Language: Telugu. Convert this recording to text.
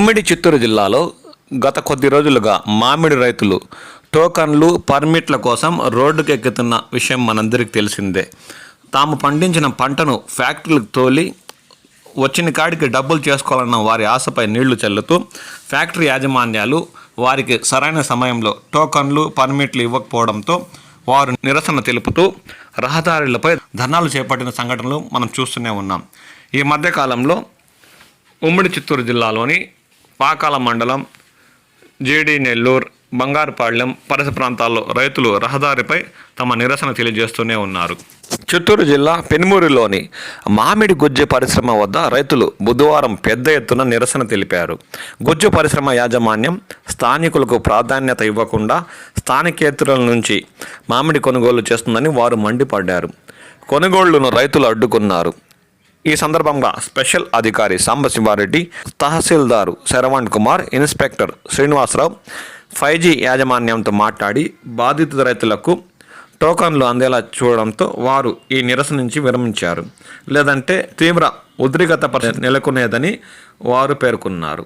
ఉమ్మడి చిత్తూరు జిల్లాలో గత కొద్ది రోజులుగా మామిడి రైతులు టోకన్లు పర్మిట్ల కోసం రోడ్డుకెక్కుతున్న విషయం మనందరికీ తెలిసిందే. తాము పండించిన పంటను ఫ్యాక్టరీలకు తోలి వచ్చిన కాడికి డబ్బులు చేసుకోవాలన్న వారి ఆశపై నీళ్లు చల్లుతూ ఫ్యాక్టరీ యాజమాన్యాలు వారికి సరైన సమయంలో టోకన్లు పర్మిట్లు ఇవ్వకపోవడంతో వారు నిరసన తెలుపుతూ రహదారులపై ధర్నాలు చేపట్టిన సంఘటనలు మనం చూస్తూనే ఉన్నాం. ఈ మధ్యకాలంలో ఉమ్మడి చిత్తూరు జిల్లాలోని పాకాల మండలం, జీడి నెల్లూరు, బంగారుపాళ్యం పరిసర ప్రాంతాల్లో రైతులు రహదారిపై తమ నిరసన తెలియజేస్తూనే ఉన్నారు. చిత్తూరు జిల్లా పెనుమూరులోని మామిడి గుజ్జు పరిశ్రమ వద్ద రైతులు బుధవారం పెద్ద ఎత్తున నిరసన తెలిపారు. గుజ్జు పరిశ్రమ యాజమాన్యం స్థానికులకు ప్రాధాన్యత ఇవ్వకుండా స్థానికేతరుల నుంచి మామిడి కొనుగోలు చేస్తుందని వారు మండిపడ్డారు. కొనుగోళ్లను రైతులు అడ్డుకున్నారు. ఈ సందర్భంగా స్పెషల్ అధికారి సాంబశివారెడ్డి, తహసీల్దారు శరవణ్ కుమార్, ఇన్స్పెక్టర్ శ్రీనివాసరావు 5G యాజమాన్యంతో మాట్లాడి బాధిత రైతులకు టోకన్లు అందేలా చూడడంతో వారు ఈ నిరసన నుంచి విరమించారు. లేదంటే తీవ్ర ఉద్రిక్తత పరిస్థితి నెలకొనేదని వారు పేర్కొన్నారు.